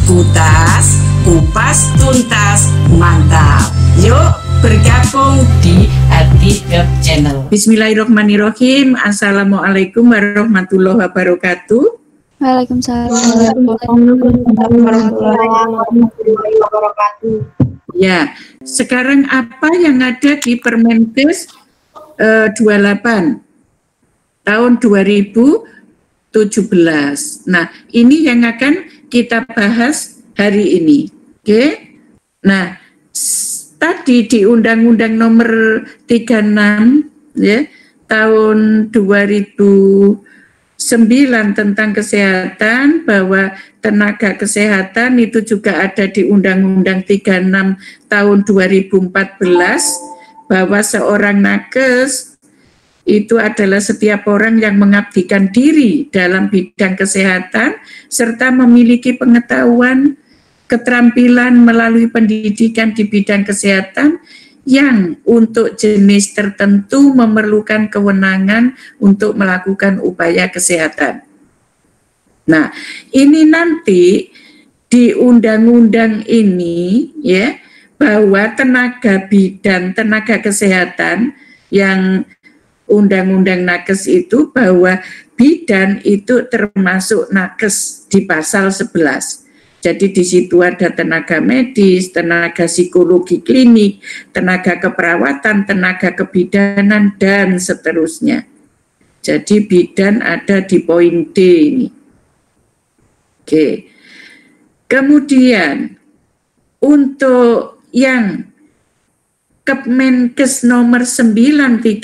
Kutas, kupas tuntas, mantap. Yuk bergabung di Adikep Channel. Bismillahirrahmanirrahim. Assalamualaikum warahmatullahi wabarakatuh. Waalaikumsalam warahmatullahi wabarakatuh. Ya, sekarang apa yang ada di Permenkes 28 tahun 2017. Nah, ini yang akan kita bahas hari ini. Oke. Nah, tadi di Undang-Undang Nomor 36 ya, tahun 2009 tentang kesehatan, bahwa tenaga kesehatan itu juga ada di Undang-Undang 36 tahun 2014, bahwa seorang nakes itu adalah setiap orang yang mengabdikan diri dalam bidang kesehatan serta memiliki pengetahuan, keterampilan melalui pendidikan di bidang kesehatan yang untuk jenis tertentu memerlukan kewenangan untuk melakukan upaya kesehatan. Nah, ini nanti di undang-undang ini ya, bahwa tenaga bidan, tenaga kesehatan yang Undang-Undang Nakes itu, bahwa bidan itu termasuk nakes di pasal 11. Jadi di situ ada tenaga medis, tenaga psikologi klinik, tenaga keperawatan, tenaga kebidanan, dan seterusnya. Jadi bidan ada di poin D ini. Oke. Kemudian untuk yang Kemenkes nomor 938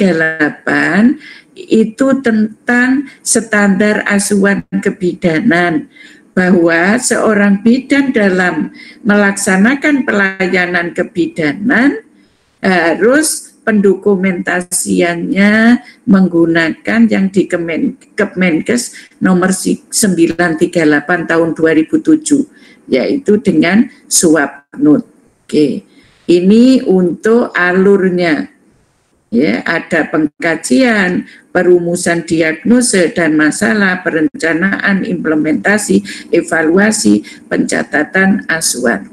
itu tentang standar asuhan kebidanan, bahwa seorang bidan dalam melaksanakan pelayanan kebidanan harus pendokumentasiannya menggunakan yang di Kemenkes nomor 938 tahun 2007, yaitu dengan Swapnut. Oke. Ini untuk alurnya, ya, ada pengkajian, perumusan diagnosa dan masalah, perencanaan, implementasi, evaluasi, pencatatan asuhan.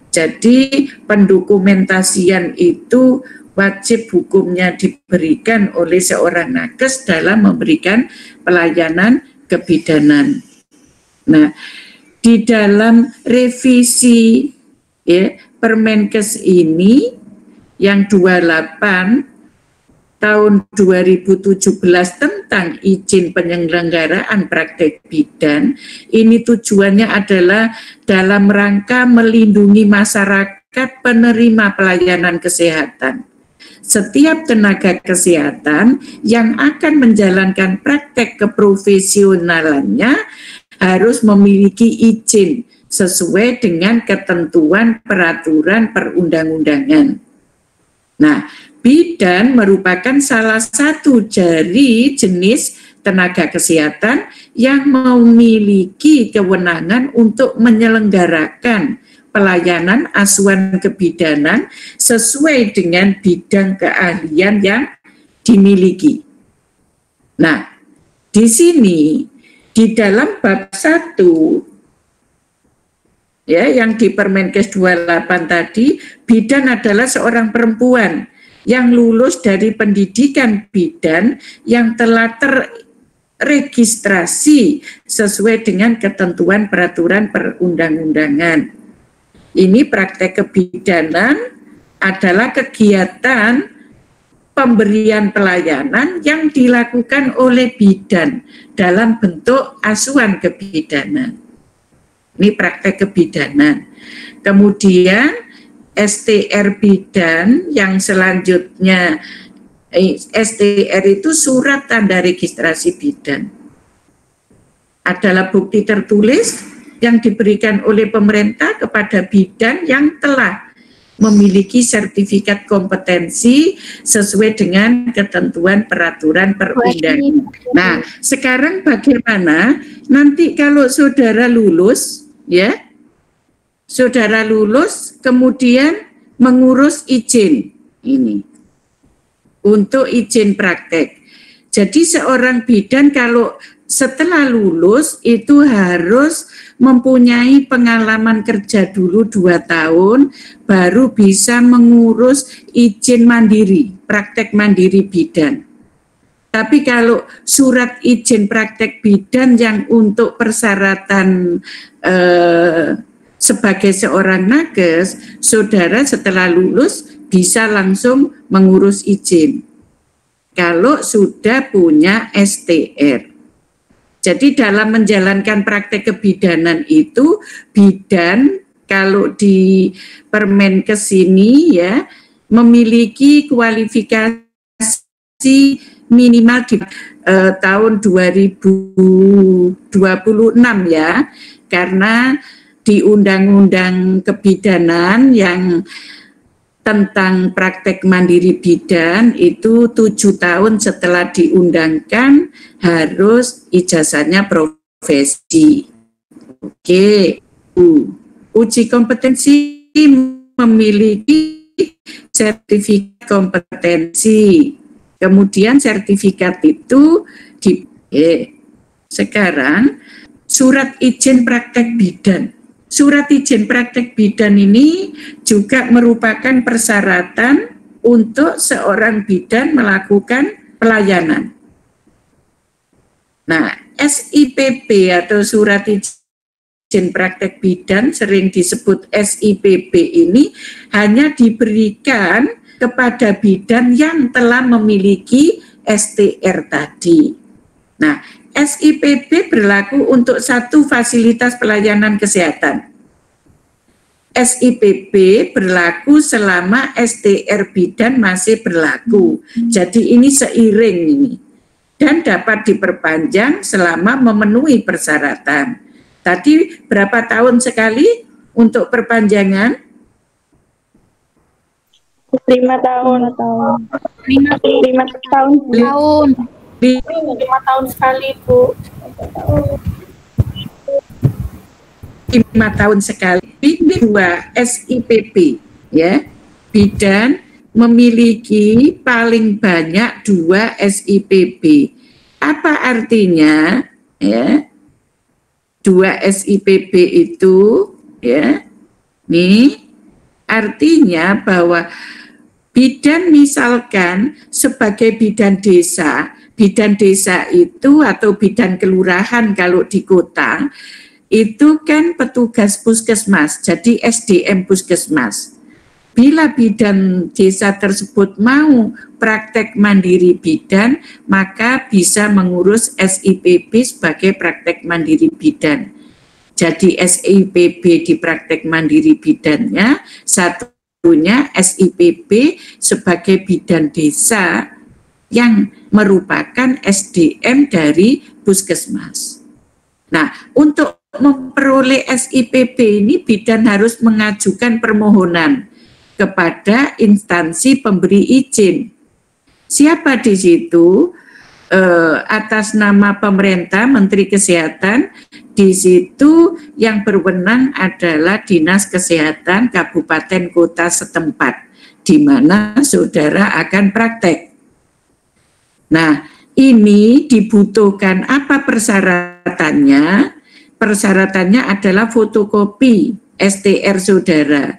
Jadi pendokumentasian itu wajib hukumnya diberikan oleh seorang nakes dalam memberikan pelayanan kebidanan. Nah, di dalam revisi ya, Permenkes ini yang 28 tahun 2017 tentang izin penyelenggaraan praktek bidan, ini tujuannya adalah dalam rangka melindungi masyarakat penerima pelayanan kesehatan. Setiap tenaga kesehatan yang akan menjalankan praktek keprofesionalannya harus memiliki izin sesuai dengan ketentuan peraturan perundang-undangan. Nah, bidan merupakan salah satu dari jenis tenaga kesehatan yang memiliki kewenangan untuk menyelenggarakan pelayanan asuhan kebidanan sesuai dengan bidang keahlian yang dimiliki. Nah, di sini di dalam bab 1 ya, yang di Permenkes 28 tadi, bidan adalah seorang perempuan yang lulus dari pendidikan bidan yang telah terregistrasi sesuai dengan ketentuan peraturan perundang-undangan. Ini praktek kebidanan adalah kegiatan pemberian pelayanan yang dilakukan oleh bidan dalam bentuk asuhan kebidanan. Ini praktek kebidanan. Kemudian STR bidan yang selanjutnya, STR itu surat tanda registrasi bidan. Adalah bukti tertulis yang diberikan oleh pemerintah kepada bidan yang telah memiliki sertifikat kompetensi sesuai dengan ketentuan peraturan perundangan. Nah, sekarang bagaimana nanti kalau saudara lulus, ya, saudara lulus kemudian mengurus izin ini untuk izin praktek. Jadi seorang bidan kalau setelah lulus itu harus mempunyai pengalaman kerja dulu 2 tahun, baru bisa mengurus izin mandiri, praktek mandiri bidan. Tapi kalau surat izin praktek bidan yang untuk persyaratan sebagai seorang nakes, saudara setelah lulus bisa langsung mengurus izin. Kalau sudah punya STR. Jadi dalam menjalankan praktek kebidanan itu, bidan kalau di Permenkes ini ya memiliki kualifikasi minimal di tahun 2026 ya, karena di Undang-Undang Kebidanan yang tentang praktek mandiri bidan itu 7 tahun setelah diundangkan harus ijazahnya profesi. Oke. Uji kompetensi memiliki sertifikat kompetensi. Kemudian sertifikat itu sekarang surat izin praktek bidan. Surat izin praktek bidan ini juga merupakan persyaratan untuk seorang bidan melakukan pelayanan. Nah, SIPP atau surat izin praktek bidan sering disebut SIPP ini hanya diberikan kepada bidan yang telah memiliki STR tadi. Nah, SIPP berlaku untuk 1 fasilitas pelayanan kesehatan. SIPP berlaku selama STR bidan masih berlaku. Jadi ini seiring ini. Dan dapat diperpanjang selama memenuhi persyaratan. Tadi berapa tahun sekali untuk perpanjangan? 5 tahun. 5 tahun. 5 tahun sekali, Bu. 5 tahun sekali. Ini 2 SIPP ya. Bidan memiliki paling banyak 2 SIPP. Apa artinya ya? 2 SIPP itu ya. Nih artinya bahwa bidan misalkan sebagai bidan desa itu atau bidan kelurahan kalau di kota, itu kan petugas puskesmas, jadi SDM puskesmas. Bila bidan desa tersebut mau praktek mandiri bidan, maka bisa mengurus SIPP sebagai praktek mandiri bidan. Jadi SIPP di praktek mandiri bidannya, satunya SIPP sebagai bidan desa yang merupakan SDM dari puskesmas. Nah, untuk memperoleh SIPP ini bidan harus mengajukan permohonan kepada instansi pemberi izin. Siapa di situ? Atas nama pemerintah, Menteri Kesehatan, di situ yang berwenang adalah Dinas Kesehatan Kabupaten Kota setempat, di mana saudara akan praktek. Nah, ini dibutuhkan apa persyaratannya? Persyaratannya adalah fotokopi STR saudara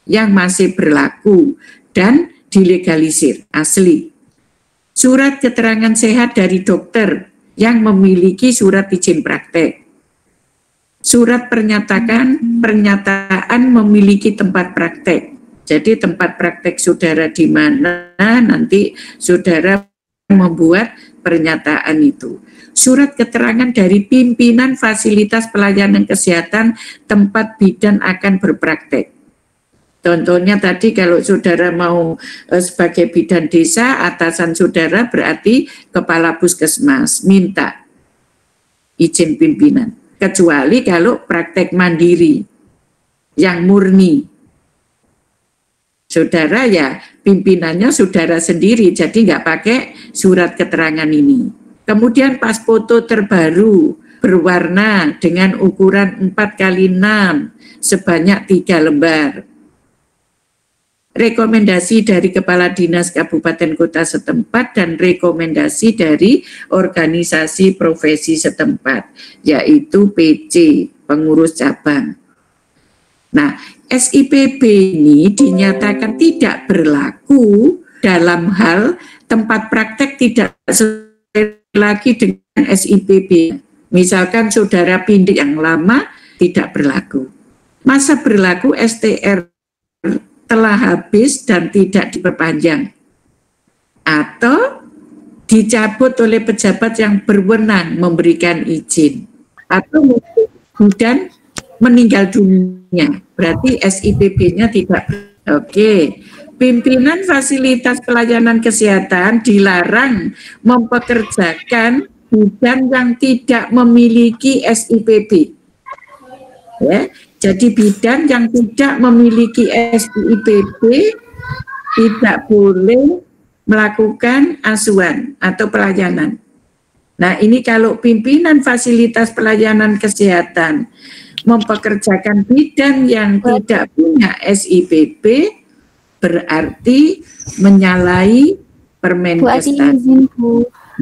yang masih berlaku dan dilegalisir asli. Surat keterangan sehat dari dokter yang memiliki surat izin praktek. Surat pernyataan memiliki tempat praktek. Jadi tempat praktek saudara di mana nanti saudara membuat pernyataan itu. Surat keterangan dari pimpinan fasilitas pelayanan kesehatan tempat bidan akan berpraktek. Contohnya tadi kalau saudara mau sebagai bidan desa, atasan saudara berarti kepala puskesmas minta izin pimpinan. Kecuali kalau praktek mandiri yang murni. Saudara ya pimpinannya saudara sendiri, jadi nggak pakai surat keterangan ini. Kemudian pas foto terbaru berwarna dengan ukuran 4x6 sebanyak 3 lembar. Rekomendasi dari Kepala Dinas Kabupaten Kota setempat dan rekomendasi dari organisasi profesi setempat, yaitu PC, pengurus cabang. Nah, SIPB ini dinyatakan tidak berlaku dalam hal tempat praktek tidak sesuai lagi dengan SIPB. Misalkan saudara pindik yang lama tidak berlaku. Masa berlaku STR telah habis dan tidak diperpanjang. Atau dicabut oleh pejabat yang berwenang memberikan izin. Atau kemudian meninggal dunia, berarti SIPB-nya tidak. Oke. Pimpinan fasilitas pelayanan kesehatan dilarang mempekerjakan bidan yang tidak memiliki SIPB. Ya, jadi bidan yang tidak memiliki SIPB tidak boleh melakukan asuhan atau pelayanan. Nah, ini kalau pimpinan fasilitas pelayanan kesehatan mempekerjakan bidan yang tidak punya SIPB berarti menyalahi Permenkes.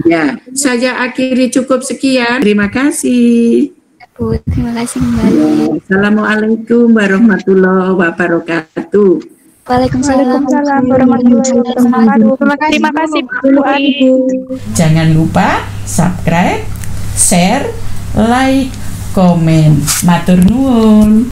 Ya, saya akhiri cukup sekian. Terima kasih. Bu, terima kasih kembali. Assalamualaikum warahmatullahi wabarakatuh. Waalaikumsalam warahmatullahi wabarakatuh. Terima kasih Bu Ani. Jangan lupa subscribe, share, like, komen. Matur nuwun.